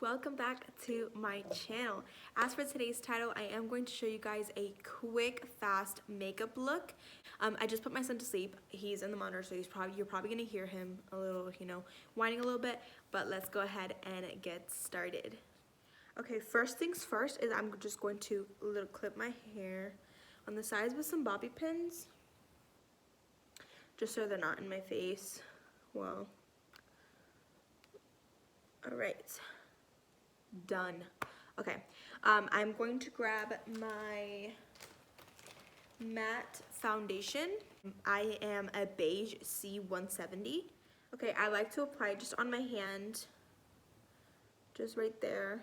Welcome back to my channel. As for today's title, I am going to show you guys a quick, fast makeup look. I just put my son to sleep. He's in the monitor, so you're probably gonna hear him a little, whining a little bit. But let's go ahead and get started. Okay, first things first is I'm just going to little clip my hair on the sides with some bobby pins, just so they're not in my face. Well, all right. Done. Okay, I'm going to grab my matte foundation. I am a beige C170. Okay, I like to apply just on my hand, just right there.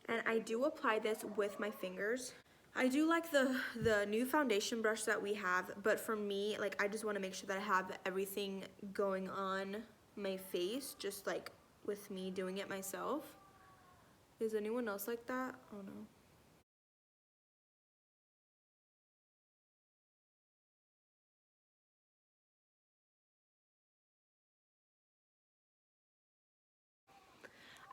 And I do apply this with my fingers. I do like the new foundation brush that we have, but for me, like, I just want to make sure that I have everything going on my face, just like with me doing it myself. Is anyone else like that? Oh no.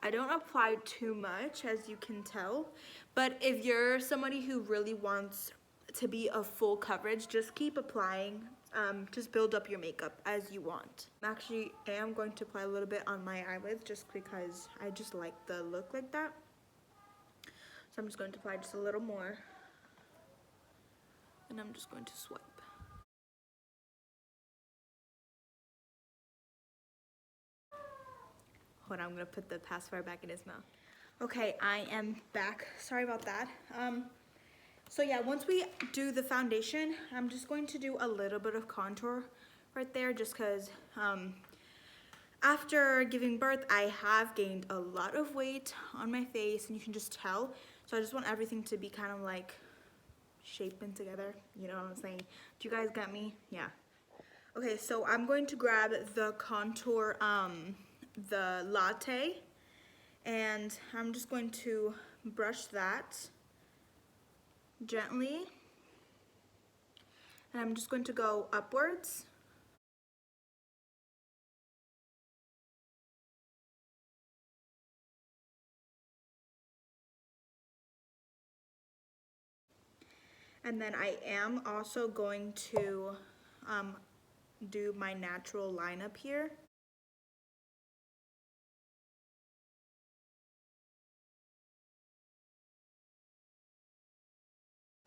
I don't apply too much, as you can tell, but if you're somebody who really wants to be a full coverage, just keep applying. Just build up your makeup as you want. Actually, I am going to apply a little bit on my eyelids just because I just like the look like that. So I'm just going to apply just a little more, and I'm just going to swipe. Hold on, I'm gonna put the pacifier back in his mouth. Okay, I am back. Sorry about that. So yeah, once we do the foundation, I'm just going to do a little bit of contour right there, just because after giving birth, I have gained a lot of weight on my face, and you can just tell. So I just want everything to be kind of like shaping together. You know what I'm saying? Do you guys get me? Yeah. Okay, so I'm going to grab the contour, the latte, and I'm just going to brush that gently, and I'm just going to go upwards. And then I am also going to do my natural line up here.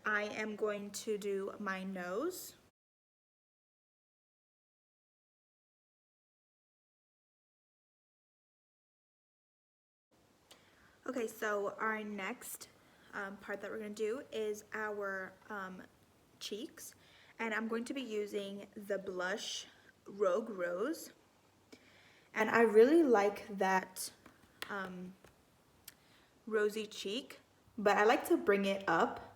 I am going to do my nose. Okay, so our next part that we're going to do is our cheeks, and I'm going to be using the blush Rogue Rose, and I really like that rosy cheek, but I like to bring it up.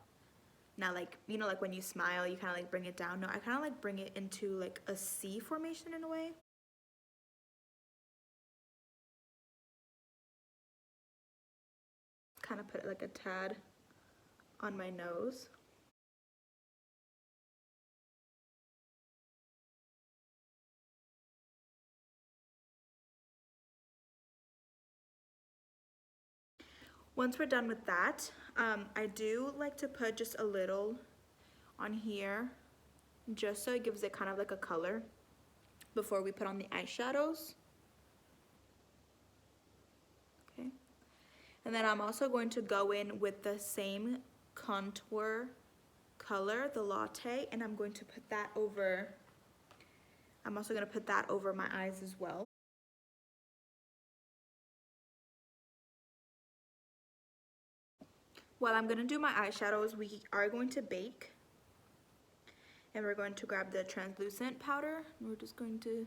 Now, like, you know, like when you smile, you kind of like bring it down. No, I kind of like bring it into like a C formation in a way. Kind of put it like a tad on my nose. Once we're done with that, I do like to put just a little on here, just so it gives it kind of like a color before we put on the eyeshadows. Okay. And then I'm also going to go in with the same contour color, the latte, and I'm going to put that over, I'm also going to put that over my eyes as well. While I'm going to do my eyeshadows, we are going to bake. And we're going to grab the translucent powder. And we're just going to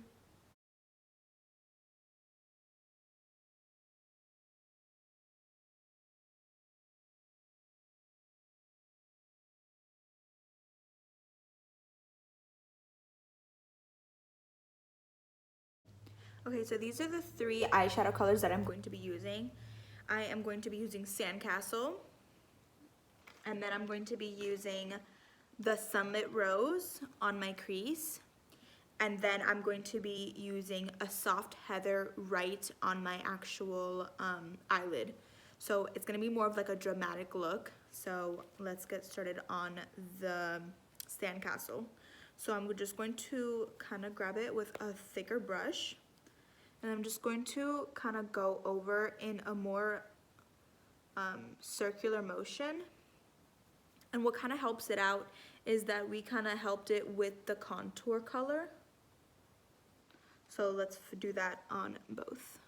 okay, so these are the three eyeshadow colors that I'm going to be using. I am going to be using Sandcastle, and then I'm going to be using the Sunlit Rose on my crease, And then I'm going to be using a soft heather right on my actual eyelid. So it's gonna be more of like a dramatic look. So let's get started on the sandcastle. So I'm just going to kind of grab it with a thicker brush. And I'm just going to kind of go over in a more circular motion. And what kind of helps it out is that we kind of helped it with the contour color. So let's do that on both.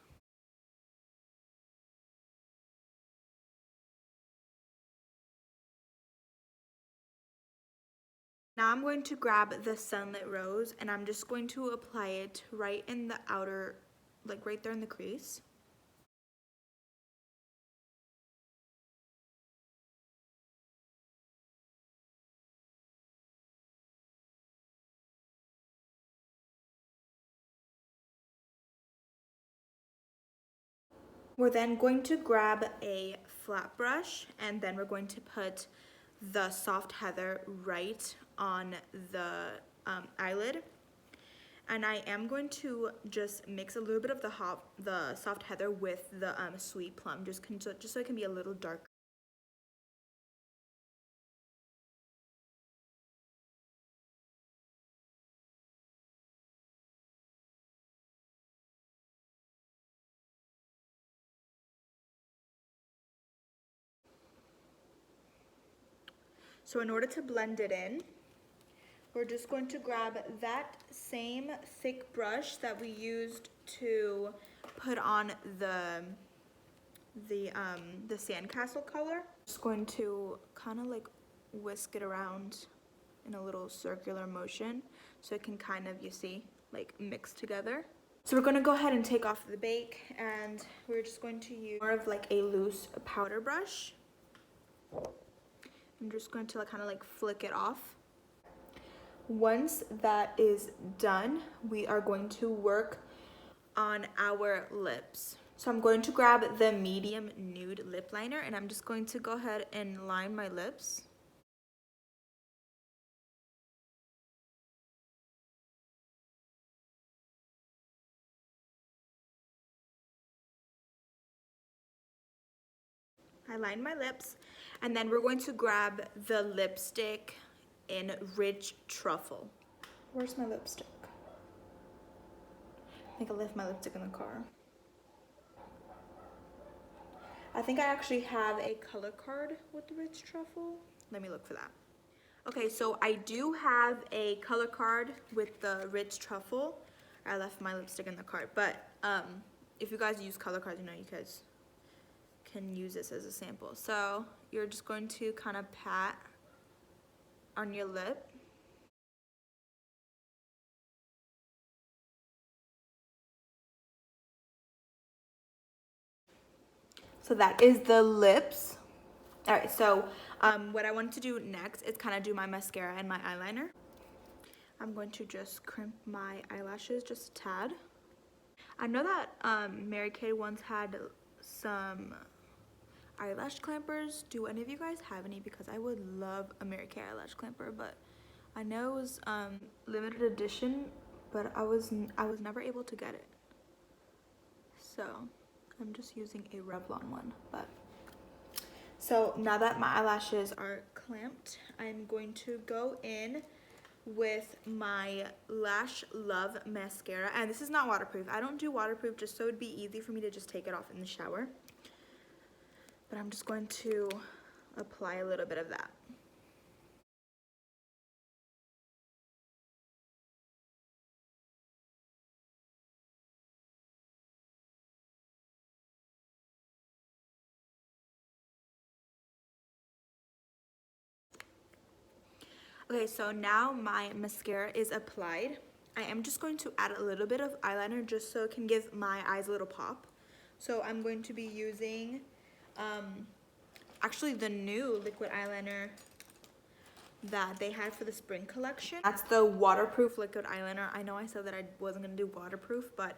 Now I'm going to grab the Sunlit Rose and I'm just going to apply it right in the outer, like right there in the crease. We're then going to grab a flat brush and then we're going to put the soft heather right on the eyelid. And I am going to just mix a little bit of the soft heather with the sweet plum, just so it can be a little darker. So in order to blend it in, we're just going to grab that same thick brush that we used to put on the sandcastle color. Just going to kind of like whisk it around in a little circular motion so it can kind of, you see, like mix together. So we're going to go ahead and take off the bake and we're just going to use more of like a loose powder brush. I'm just going to like, kind of like flick it off. Once that is done, we are going to work on our lips. So I'm going to grab the medium nude lip liner and I'm just going to go ahead and line my lips. I lined my lips and then we're going to grab the lipstick in Rich Truffle. Where's my lipstick? I think I left my lipstick in the car. I think I actually have a color card with the Rich Truffle. Let me look for that. Okay, so I do have a color card with the Rich Truffle. I left my lipstick in the card, but if you guys use color cards, you know you guys can use this as a sample. So you're just going to kind of pat on your lip. So that is the lips. All right, so what I want to do next is kind of do my mascara and my eyeliner. I'm going to just crimp my eyelashes just a tad. I know that Mary Kay once had some eyelash clampers. Do any of you guys have any? Because I would love a Mary Kay eyelash clamper, but I know it was limited edition, but I was never able to get it. So I'm just using a Revlon one. But so now that my eyelashes are clamped, I'm going to go in with my Lash Love mascara, and this is not waterproof. I don't do waterproof just so it'd be easy for me to just take it off in the shower, but I'm just going to apply a little bit of that. Okay, so now my mascara is applied. I am just going to add a little bit of eyeliner just so it can give my eyes a little pop. So I'm going to be using actually the new liquid eyeliner that they had for the spring collection. That's the waterproof liquid eyeliner. I know I said that I wasn't gonna do waterproof, but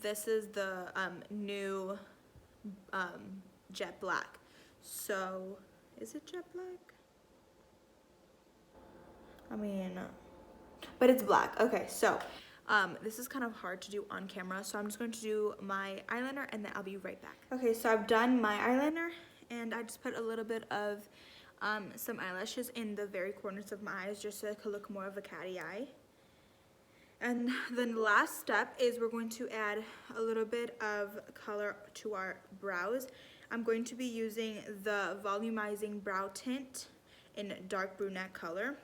this is the new jet black. So is it jet black? I mean, but it's black. Okay, so this is kind of hard to do on camera, so I'm just going to do my eyeliner and then I'll be right back. Okay, so I've done my eyeliner and I just put a little bit of some eyelashes in the very corners of my eyes just so it could look more of a catty eye. And then the last step is we're going to add a little bit of color to our brows. I'm going to be using the volumizing brow tint in dark brunette color,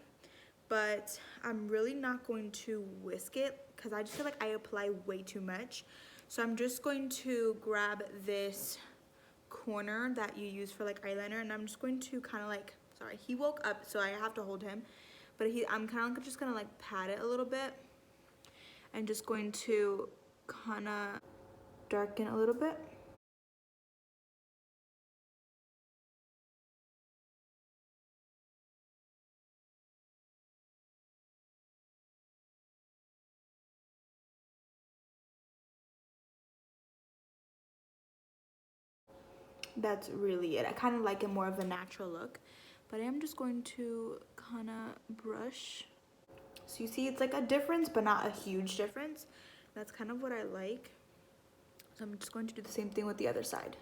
but I'm really not going to whisk it because I just feel like I apply way too much. So I'm just going to grab this corner that you use for like eyeliner, and I'm just going to kind of like, sorry, he woke up so I have to hold him, but I'm kind of just gonna like pat it a little bit and just going to kind of darken a little bit. That's really it. I kind of like it more of a natural look, but I am just going to kind of brush. So you see it's like a difference, but not a huge difference. That's kind of what I like. So I'm just going to do the same thing with the other side.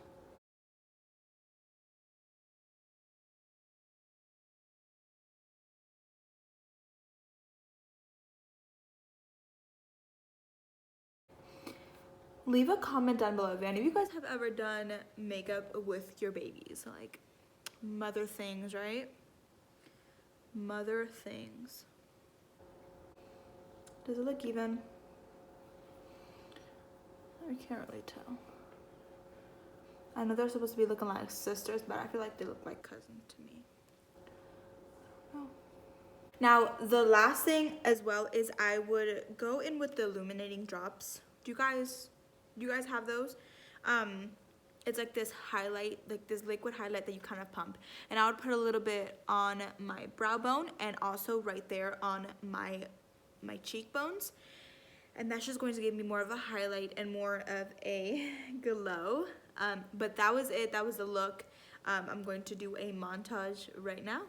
Leave a comment down below if any of you guys have ever done makeup with your babies, like mother things, right? Mother things. Does it look even? I can't really tell. I know they're supposed to be looking like sisters, but I feel like they look like cousins to me. Oh. Now, the last thing as well is I would go in with the illuminating drops. Do you guys have those? It's like this highlight, like this liquid highlight that you kind of pump. And I would put a little bit on my brow bone and also right there on my cheekbones. And that's just going to give me more of a highlight and more of a glow. But that was it. That was the look. I'm going to do a montage right now.